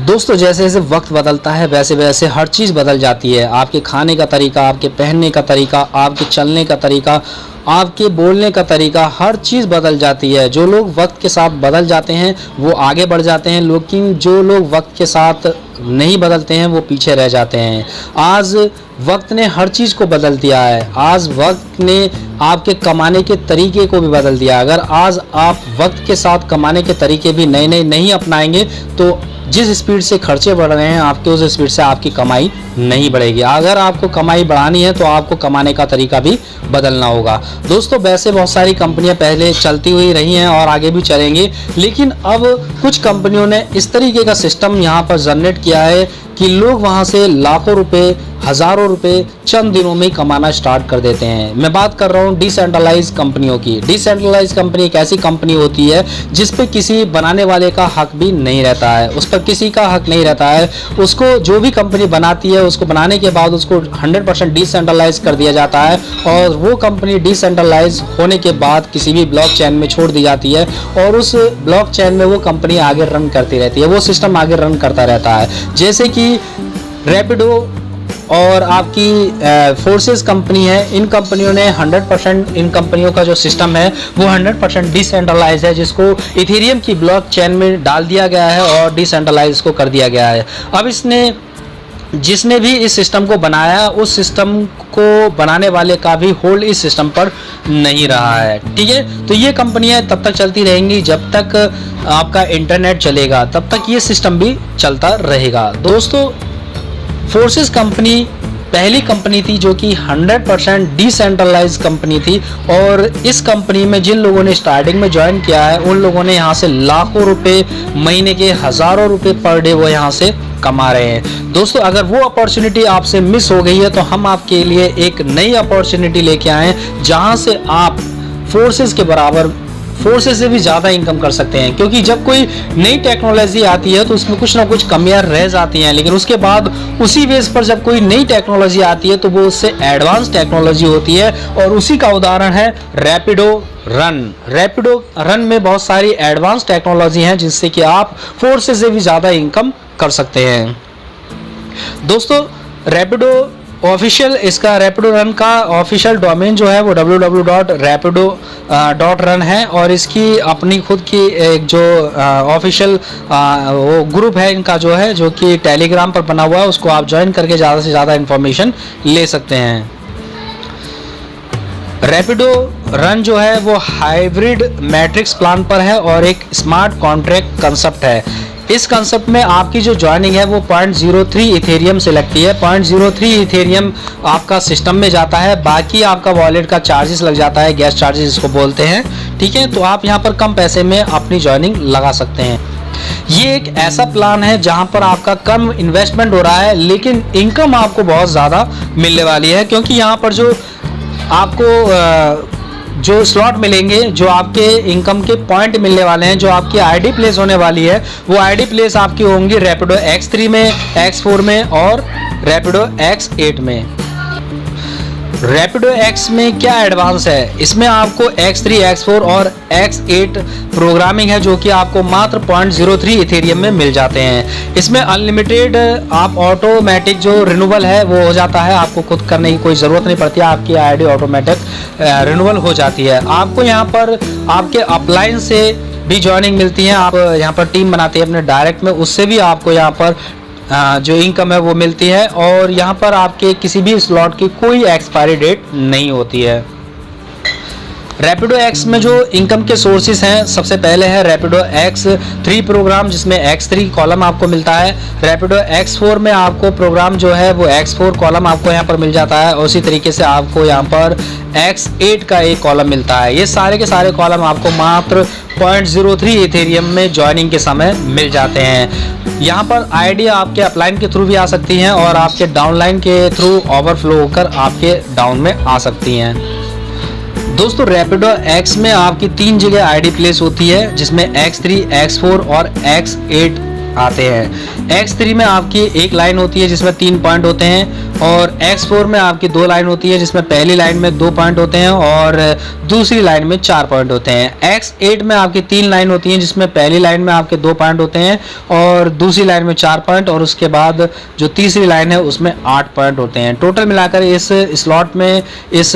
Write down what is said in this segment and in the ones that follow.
दोस्तों जैसे जैसे वक्त बदलता है वैसे वैसे हर चीज़ बदल जाती है। आपके खाने का तरीका, आपके पहनने का तरीका, आपके चलने का तरीका, आपके बोलने का तरीका, हर चीज़ बदल जाती है। जो लोग वक्त के साथ बदल जाते हैं वो आगे बढ़ जाते हैं, लेकिन जो लोग वक्त के साथ नहीं बदलते हैं वो पीछे रह जाते हैं। आज वक्त ने हर चीज़ को बदल दिया है। आज वक्त ने आपके कमाने के तरीके को भी बदल दिया। अगर आज आप वक्त के साथ कमाने के तरीके भी नए नए नहीं अपनाएंगे तो जिस स्पीड से खर्चे बढ़ रहे हैं आपके, उस स्पीड से आपकी कमाई नहीं बढ़ेगी। अगर आपको कमाई बढ़ानी है तो आपको कमाने का तरीका भी बदलना होगा। दोस्तों वैसे बहुत सारी कंपनियां पहले चलती हुई रही हैं और आगे भी चलेंगी, लेकिन अब कुछ कंपनियों ने इस तरीके का सिस्टम यहाँ पर जनरेट किया है कि लोग वहाँ से लाखों रुपए, हज़ारों रुपए चंद दिनों में कमाना स्टार्ट कर देते हैं। मैं बात कर रहा हूँ डिसेंट्रलाइज कंपनियों की। डिसेंट्रलाइज कंपनी एक ऐसी कंपनी होती है जिस पे किसी बनाने वाले का हक भी नहीं रहता है, उस पर किसी का हक नहीं रहता है। उसको जो भी कंपनी बनाती है उसको बनाने के बाद उसको 100% डिसेंट्रलाइज कर दिया जाता है और वो कंपनी डिसेंट्रलाइज होने के बाद किसी भी ब्लॉकचेन में छोड़ दी जाती है और उस ब्लॉकचेन में वो कंपनी आगे रन करती रहती है, वो सिस्टम आगे रन करता रहता है। जैसे कि रैपिडो और आपकी फोर्सेस कंपनी है, इन कंपनियों ने 100%, इन कंपनियों का जो सिस्टम है वो 100% डिसेंट्रलाइज है, जिसको इथेरियम की ब्लॉकचेन में डाल दिया गया है और डिसेंट्रलाइज को कर दिया गया है। अब जिसने भी इस सिस्टम को बनाया, उस सिस्टम को बनाने वाले का भी होल्ड इस सिस्टम पर नहीं रहा है। ठीक है, तो ये कंपनियां तब तक चलती रहेंगी जब तक आपका इंटरनेट चलेगा, तब तक ये सिस्टम भी चलता रहेगा। दोस्तों फोर्सेस कंपनी पहली कंपनी थी जो कि 100% डिसेंट्रलाइज कंपनी थी और इस कंपनी में जिन लोगों ने स्टार्टिंग में ज्वाइन किया है उन लोगों ने यहाँ से लाखों रुपए, महीने के हज़ारों रुपए पर डे वो यहाँ से कमा रहे हैं। दोस्तों अगर वो अपॉर्चुनिटी आपसे मिस हो गई है तो हम आपके लिए एक नई अपॉर्चुनिटी लेके आए हैं जहाँ से आप फोर्सेस के बराबर, फोर्सेस से भी ज़्यादा इनकम कर सकते हैं। क्योंकि जब कोई नई टेक्नोलॉजी आती है तो उसमें कुछ ना कुछ कमियां रह जाती हैं, लेकिन उसके बाद उसी बेस पर जब कोई नई टेक्नोलॉजी आती है तो वो उससे एडवांस टेक्नोलॉजी होती है और उसी का उदाहरण है रैपिडो रन। रैपिडो रन में बहुत सारी एडवांस टेक्नोलॉजी हैं जिससे कि आप फोर्सेस से भी ज़्यादा इनकम कर सकते हैं। दोस्तों रैपिडो ऑफिशियल, इसका रैपिडो रन का ऑफिशियल डोमेन जो है वो www.rapido.run है और इसकी अपनी खुद की एक जो ऑफिशियल वो ग्रुप है इनका जो है, जो कि टेलीग्राम पर बना हुआ है, उसको आप ज्वाइन करके ज़्यादा से ज़्यादा इन्फॉर्मेशन ले सकते हैं। रैपिडो रन जो है वो हाइब्रिड मैट्रिक्स प्लान पर है और एक स्मार्ट कॉन्ट्रैक्ट कंसेप्ट है। इस कंसेप्ट में आपकी जो ज्वाइनिंग है वो 0.03 इथेरियम से लगती है। 0.03 इथेरियम आपका सिस्टम में जाता है, बाकी आपका वॉलेट का चार्जेस लग जाता है, गैस चार्जेस इसको बोलते हैं। ठीक है, तो आप यहाँ पर कम पैसे में अपनी ज्वाइनिंग लगा सकते हैं। ये एक ऐसा प्लान है जहां पर आपका कम इन्वेस्टमेंट हो रहा है लेकिन इनकम आपको बहुत ज़्यादा मिलने वाली है, क्योंकि यहाँ पर जो आपको जो स्लॉट मिलेंगे, जो आपके इनकम के पॉइंट मिलने वाले हैं, जो आपकी आईडी प्लेस होने वाली है, वो आईडी प्लेस आपकी होंगी रैपिडो X3 में, X4 में और रैपिडो X8 में। रैपिडो X में क्या एडवांस है, इसमें आपको X3, X4 और X8 प्रोग्रामिंग है जो कि आपको मात्र 0.03 इथेरियम में मिल जाते हैं। इसमें अनलिमिटेड आप ऑटोमेटिक जो रिन्यूअल है वो हो जाता है, आपको खुद करने की कोई ज़रूरत नहीं पड़ती, आपकी आईडी ऑटोमेटिक रिन्यूअल हो जाती है। आपको यहाँ पर आपके अपलाइन से भी ज्वाइनिंग मिलती है, आप यहाँ पर टीम बनाते हैं अपने डायरेक्ट में, उससे भी आपको यहाँ पर जो इनकम है वो मिलती है और यहाँ पर आपके किसी भी स्लॉट की कोई एक्सपायरी डेट नहीं होती है। रैपिडो X में जो इनकम के सोर्सेज हैं, सबसे पहले है रैपिडो X3 प्रोग्राम जिसमें X3 कॉलम आपको मिलता है। रैपिडो X4 में आपको प्रोग्राम जो है वो X4 कॉलम आपको यहाँ पर मिल जाता है और उसी तरीके से आपको यहाँ पर X8 का एक कॉलम मिलता है। ये सारे के सारे कॉलम आपको मात्र 0.03 इथेरियम में ज्वाइनिंग के समय मिल जाते हैं। यहाँ पर आईडी आपके अपलाइन के थ्रू भी आ सकती हैं और आपके डाउनलाइन के थ्रू ओवरफ्लो होकर आपके डाउन में आ सकती हैं। दोस्तों रैपिडो X में आपकी 3 जगह आईडी प्लेस होती है जिसमें X3, X4 और X8 आते हैं। X3 में आपकी एक लाइन होती है जिसमें 3 पॉइंट होते हैं और X4 में आपकी 2 लाइन होती है जिसमें पहली लाइन में 2 पॉइंट होते हैं और दूसरी लाइन में 4 पॉइंट होते हैं। X8 में आपकी 3 लाइन होती हैं जिसमें पहली लाइन में आपके 2 पॉइंट होते हैं और दूसरी लाइन में 4 पॉइंट और उसके बाद जो तीसरी लाइन है उसमें 8 पॉइंट होते हैं। टोटल मिलाकर इस स्लॉट में इस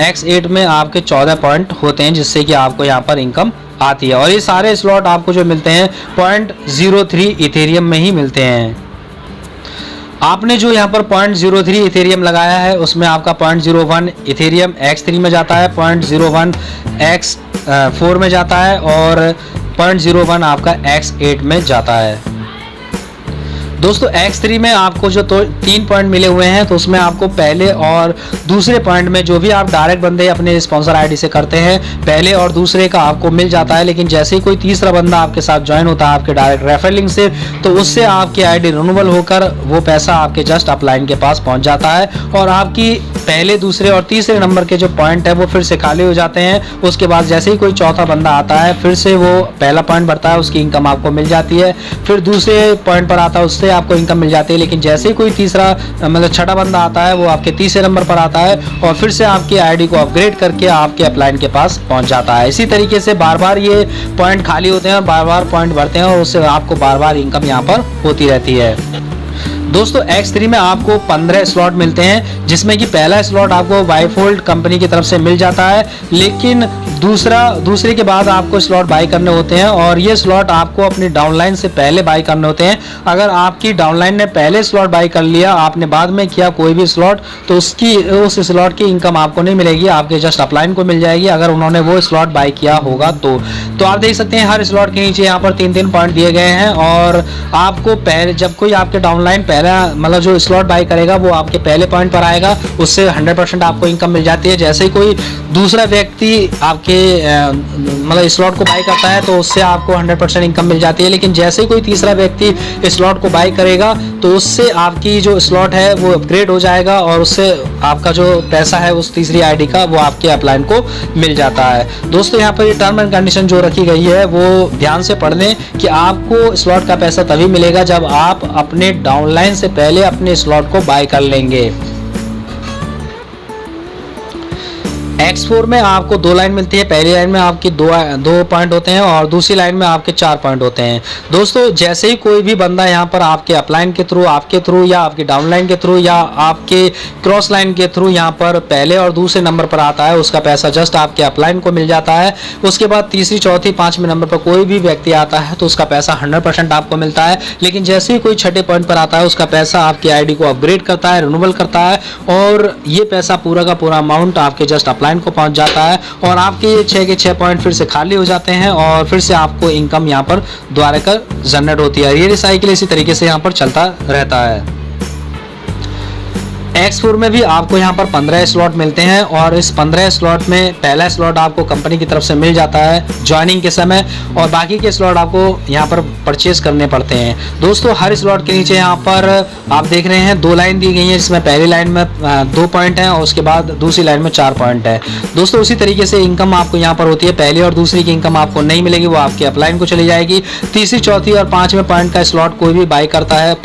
X8 में आपके 14 पॉइंट होते हैं जिससे कि आपको यहाँ पर इनकम आती है और ये सारे स्लॉट आपको जो मिलते हैं 0.03 इथेरियम में ही मिलते हैं। आपने जो यहाँ पर 0.03 इथेरियम लगाया है उसमें आपका 0.01 इथेरियम X3 में जाता है, 0.01 X4 में जाता है और 0.01 आपका X8 में जाता है। दोस्तों X3 में आपको जो 3 पॉइंट मिले हुए हैं तो उसमें आपको पहले और दूसरे पॉइंट में जो भी आप डायरेक्ट बंदे अपने स्पॉन्सर आईडी से करते हैं पहले और दूसरे का आपको मिल जाता है, लेकिन जैसे ही कोई तीसरा बंदा आपके साथ ज्वाइन होता है आपके डायरेक्ट रेफर लिंक से तो उससे आपकी आईडी रिन्यूअल होकर वो पैसा आपके जस्ट अपलाइन के पास पहुंच जाता है और आपकी पहले दूसरे और तीसरे नंबर के जो पॉइंट है वो फिर से खाली हो जाते हैं। उसके बाद जैसे ही कोई चौथा बंदा आता है फिर से वो पहला पॉइंट भरता है, उसकी इनकम आपको मिल जाती है। फिर दूसरे पॉइंट पर आता है उससे आपको इनकम मिल जाती है, लेकिन जैसे ही कोई तीसरा मतलब छठा बंदा आता है वो आपके तीसरे नंबर पर आता है और फिर से आपकी आईडी को अपग्रेड करके आपके अपलाइन के पास पहुंच जाता है। इसी तरीके से बार बार ये पॉइंट खाली होते हैं और बार बार पॉइंट भरते हैं और उससे आपको बार बार इनकम यहाँ पर होती रहती है। दोस्तों X3 में आपको 15 स्लॉट मिलते हैं जिसमें कि पहला स्लॉट आपको वाईफोल्ड कंपनी की तरफ से मिल जाता है, लेकिन दूसरे के बाद आपको स्लॉट बाई करने होते हैं और ये स्लॉट आपको अपनी डाउनलाइन से पहले बाई करने होते हैं। अगर आपकी डाउनलाइन ने पहले स्लॉट बाई कर लिया, आपने बाद में किया कोई भी स्लॉट, तो उस स्लॉट की इनकम आपको नहीं मिलेगी, आपके जस्ट अपलाइन को मिल जाएगी अगर उन्होंने वो स्लॉट बाई किया होगा तो आप देख सकते हैं हर स्लॉट के नीचे यहाँ पर 3-3 पॉइंट दिए गए हैं और आपको पहले जब कोई आपके डाउनलाइन पहला मतलब जो स्लॉट बाई करेगा वो आपके पहले पॉइंट पर आएगा, उससे 100% आपको इनकम मिल जाती है। जैसे ही कोई दूसरा व्यक्ति आपके मतलब स्लॉट को बाई करता है तो उससे आपको 100% इनकम मिल जाती है, लेकिन जैसे ही कोई तीसरा व्यक्ति स्लॉट को बाई करेगा तो उससे आपकी जो स्लॉट है वो अपग्रेड हो जाएगा और उससे आपका जो पैसा है उस तीसरी आईडी का वो आपके अपलाइन को मिल जाता है। दोस्तों यहाँ पर ये टर्म एंड कंडीशन जो रखी गई है वो ध्यान से पढ़ लें कि आपको स्लॉट का पैसा तभी मिलेगा जब आप अपने डाउनलाइन से पहले अपने स्लॉट को बाय कर लेंगे। X4 में आपको 2 लाइन मिलती है, पहली लाइन में आपकी 2 पॉइंट होते हैं और दूसरी लाइन में आपके 4 पॉइंट होते हैं। दोस्तों जैसे ही कोई भी बंदा यहाँ पर आपके अपलाइन के थ्रू, आपके थ्रू या आपकी डाउनलाइन के थ्रू या आपके क्रॉस लाइन के थ्रू यहाँ पर पहले और दूसरे नंबर पर आता है उसका पैसा जस्ट आपके अपलाइन को मिल जाता है। उसके बाद तीसरी, चौथी, 5वें नंबर पर कोई भी व्यक्ति आता है तो उसका पैसा 100% आपको मिलता है, लेकिन जैसे ही कोई छठे पॉइंट पर आता है उसका पैसा आपकी आईडी को अपग्रेड करता है, रिन्यूअल करता है और ये पैसा पूरा का पूरा अमाउंट आपके जस्ट अपलाइन को पहुंच जाता है और आपके 6 के 6 पॉइंट फिर से खाली हो जाते हैं और फिर से आपको इनकम यहाँ पर दोबारा कर जनरेट होती है। ये साइकिल इसी तरीके से यहाँ पर चलता रहता है। X4 में भी आपको यहाँ पर 15 स्लॉट मिलते हैं और इस 15 स्लॉट में पहला स्लॉट आपको कंपनी की तरफ से मिल जाता है ज्वाइनिंग के समय और बाकी के स्लॉट आपको यहाँ पर परचेज करने पड़ते हैं। दोस्तों हर स्लॉट के नीचे यहाँ पर आप देख रहे हैं 2 लाइन दी गई है जिसमें पहली लाइन में 2 पॉइंट हैं और उसके बाद दूसरी लाइन में 4 पॉइंट है। दोस्तों उसी तरीके से इनकम आपको यहाँ पर होती है, पहली और दूसरी की इनकम आपको नहीं मिलेगी, वो आपके अपलाइन को चली जाएगी। तीसरी, चौथी और 5वें पॉइंट का स्लॉट कोई भी बाई करता है,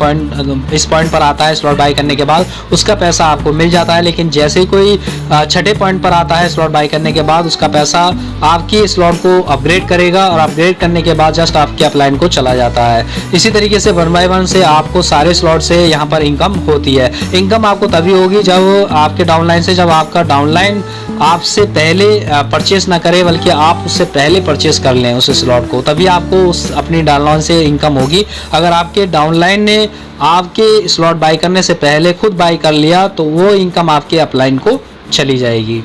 इस पॉइंट पर आता है स्लॉट बाई करने के बाद उसका पैसा आपको मिल जाता है, लेकिन जैसे ही कोई छठे पॉइंट पर आता है स्लॉट बाई करने के बाद उसका पैसा आपकी स्लॉट को अपग्रेड करेगा और अपग्रेड करने के बाद जस्ट आपके अपलाइन को चला जाता है। इसी तरीके से 1 बाय 1 से आपको सारे स्लॉट से यहाँ पर इनकम होती है। इनकम आपको तभी होगी जब आपके डाउनलाइन से, जब आपका डाउनलाइन आपसे पहले परचेस ना करे बल्कि आप उससे पहले परचेस कर लें उस स्लॉट को, तभी आपको उस अपनी डाउनलाइन से इनकम होगी। अगर आपके डाउनलाइन ने आपके स्लॉट बाई करने से पहले खुद बाई कर लिया तो वो इनकम आपके अपलाइन को चली जाएगी।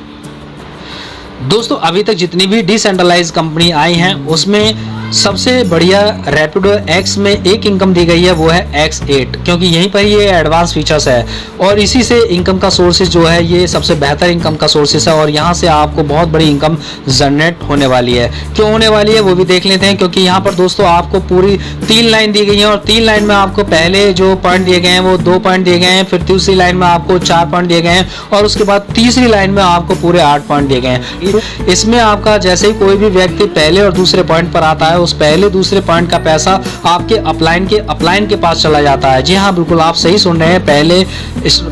दोस्तों अभी तक जितनी भी डिसेंट्रलाइज कंपनी आई हैं उसमें सबसे बढ़िया रैपिडो X में एक इनकम दी गई है वो है X8, क्योंकि यहीं पर ये एडवांस फीचर्स है और इसी से इनकम का सोर्सेज जो है ये सबसे बेहतर इनकम का सोर्सेज है और यहाँ से आपको बहुत बड़ी इनकम जनरेट होने वाली है। क्यों होने वाली है वो भी देख लेते हैं, क्योंकि यहाँ पर दोस्तों आपको पूरी 3 लाइन दी गई है और 3 लाइन में आपको पहले जो पॉइंट दिए गए हैं वो 2 पॉइंट दिए गए हैं, फिर दूसरी लाइन में आपको 4 पॉइंट दिए गए हैं और उसके बाद तीसरी लाइन में आपको पूरे 8 पॉइंट दिए गए हैं। जाएगी। इसमें आपका जैसे ही कोई भी व्यक्ति पहले और दूसरे पॉइंट पर आता है, उस पहले दूसरे पॉइंट का पैसा आपके अपलाइन के पास चला जाता है। जी हाँ, बिल्कुल आप सही सुन रहे हैं,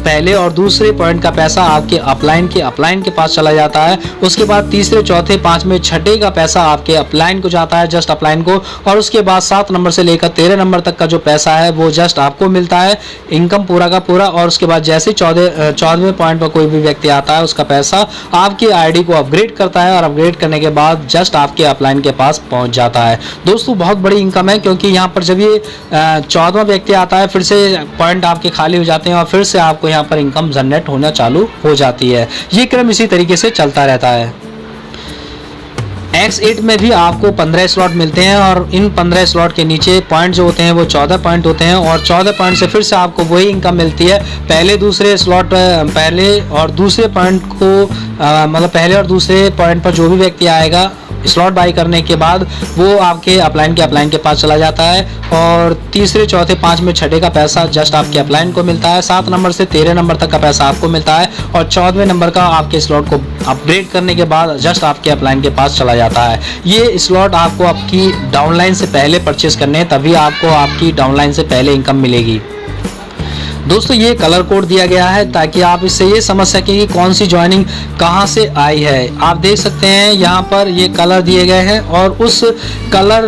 पहले और दूसरे पॉइंट का पैसा आपके अपलाइन के पास चला जाता है। उसके बाद तीसरे, चौथे, पांचवें, छठे का पैसा आपके अपलाइन को जाता है, जस्ट अपलाइन को। और उसके बाद 7 नंबर से लेकर 13 नंबर तक का जो पैसा है वो जस्ट आपको मिलता है, इनकम पूरा का पूरा। और उसके बाद जैसे 14वें पॉइंट पर कोई भी व्यक्ति आता है, उसका पैसा आपकी आईडी को अपग्रेड करता है, और अपग्रेड करने के बाद जस्ट आपके अपलाइन के पास पहुंच जाता है। दोस्तों बहुत बड़ी इनकम है, क्योंकि यहाँ पर जब ये 14वां व्यक्ति आता है, फिर से पॉइंट आपके खाली हो जाते हैं और फिर से आपको यहाँ पर इनकम जनरेट होना चालू हो जाती है। ये क्रम इसी तरीके से चलता रहता है। X8 में भी आपको 15 स्लॉट मिलते हैं, और इन 15 स्लॉट के नीचे पॉइंट जो होते हैं वो 14 पॉइंट होते हैं, और 14 पॉइंट से फिर से आपको वही इनकम मिलती है। पहले और दूसरे पॉइंट को मतलब पहले और दूसरे पॉइंट पर जो भी व्यक्ति आएगा स्लॉट बाई करने के बाद, वो आपके अपलाइन के पास चला जाता है, और तीसरे, चौथे, पांचवें, छठे का पैसा जस्ट आपके अपलाइन को मिलता है। 7 नंबर से 13 नंबर तक का पैसा आपको मिलता है, और 14वें नंबर का आपके स्लॉट को अपग्रेड करने के बाद जस्ट आपके अपलाइन के पास चला जाता है। ये स्लॉट आपको आपकी डाउनलाइन से पहले परचेज करने हैं, तभी आपको आपकी डाउनलाइन से पहले इनकम मिलेगी। दोस्तों ये कलर कोड दिया गया है ताकि आप इससे ये समझ सकें कि कौन सी ज्वाइनिंग कहां से आई है। आप देख सकते हैं यहाँ पर ये कलर दिए गए हैं, और उस कलर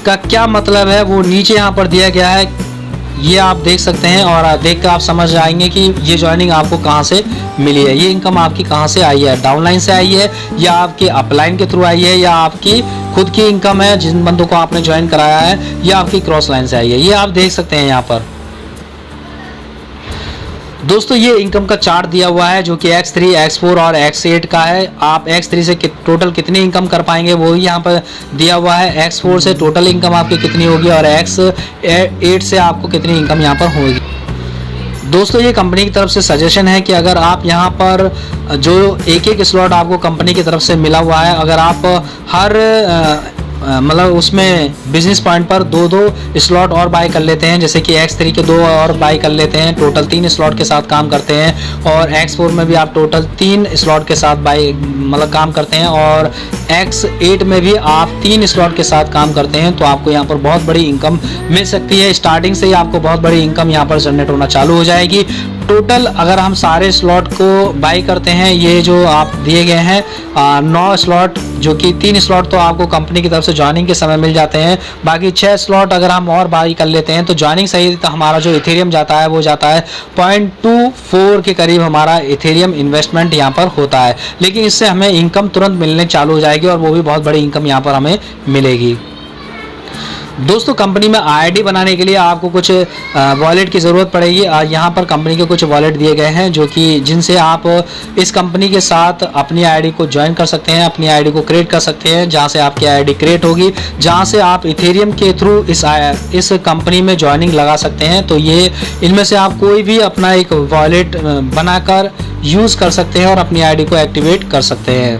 का क्या मतलब है वो नीचे यहाँ पर दिया गया है, ये आप देख सकते हैं। और देख कर आप समझ जाएंगे कि ये ज्वाइनिंग आपको कहां से मिली है, ये इनकम आपकी कहां से आई है, डाउनलाइन से आई है, या आपके अपलाइन के थ्रू आई है, या आपकी खुद की इनकम है जिन बंदों को आपने ज्वाइन कराया है, या आपकी क्रॉस लाइन से आई है। ये आप देख सकते हैं यहाँ पर। दोस्तों ये इनकम का चार्ट दिया हुआ है जो कि X3, X4 और X8 का है। आप X3 से टोटल कितनी इनकम कर पाएंगे वो ही यहाँ पर दिया हुआ है। X4 से टोटल इनकम आपकी कितनी होगी, और X8 से आपको कितनी इनकम यहाँ पर होगी। दोस्तों ये कंपनी की तरफ से सजेशन है कि अगर आप यहाँ पर जो एक स्लॉट आपको कंपनी की तरफ से मिला हुआ है, अगर आप हर मतलब उसमें बिजनेस पॉइंट पर 2-2 स्लॉट और बाय कर लेते हैं, जैसे कि X3 के 2 और बाय कर लेते हैं, टोटल 3 स्लॉट के साथ काम करते हैं, और X4 में भी आप टोटल 3 स्लॉट के साथ बाय मतलब काम करते हैं, और X8 में भी आप 3 स्लॉट के साथ काम करते हैं, तो आपको यहाँ पर बहुत बड़ी इनकम मिल सकती है। स्टार्टिंग से ही आपको बहुत बड़ी इनकम यहाँ पर जनरेट होना चालू हो जाएगी। टोटल अगर हम सारे स्लॉट को बाई करते हैं, ये जो आप दिए गए हैं 9 स्लॉट, जो कि 3 स्लॉट तो आपको कंपनी की तरफ से ज्वाइनिंग के समय मिल जाते हैं, बाकी 6 स्लॉट अगर हम और बाई कर लेते हैं तो ज्वाइनिंग सहित हमारा जो इथेरियम जाता है वो जाता है 0.24 के करीब हमारा इथेरियम इन्वेस्टमेंट यहाँ पर होता है। लेकिन इससे हमें इनकम तुरंत मिलने चालू हो जाएगी, और वो भी बहुत बड़ी इनकम यहाँ पर हमें मिलेगी। दोस्तों कंपनी में आईडी बनाने के लिए आपको कुछ वॉलेट की ज़रूरत पड़ेगी। यहाँ पर कंपनी के कुछ वॉलेट दिए गए हैं जो कि जिनसे आप इस कंपनी के साथ अपनी आईडी को ज्वाइन कर सकते हैं, अपनी आईडी को क्रिएट कर सकते हैं, जहाँ से आपकी आईडी क्रिएट होगी, जहाँ से आप इथेरियम के थ्रू इस कंपनी में ज्वाइनिंग लगा सकते हैं। तो ये इनमें से आप कोई भी अपना एक वॉलेट बनाकर यूज़ कर सकते हैं और अपनी आईडी को एक्टिवेट कर सकते हैं।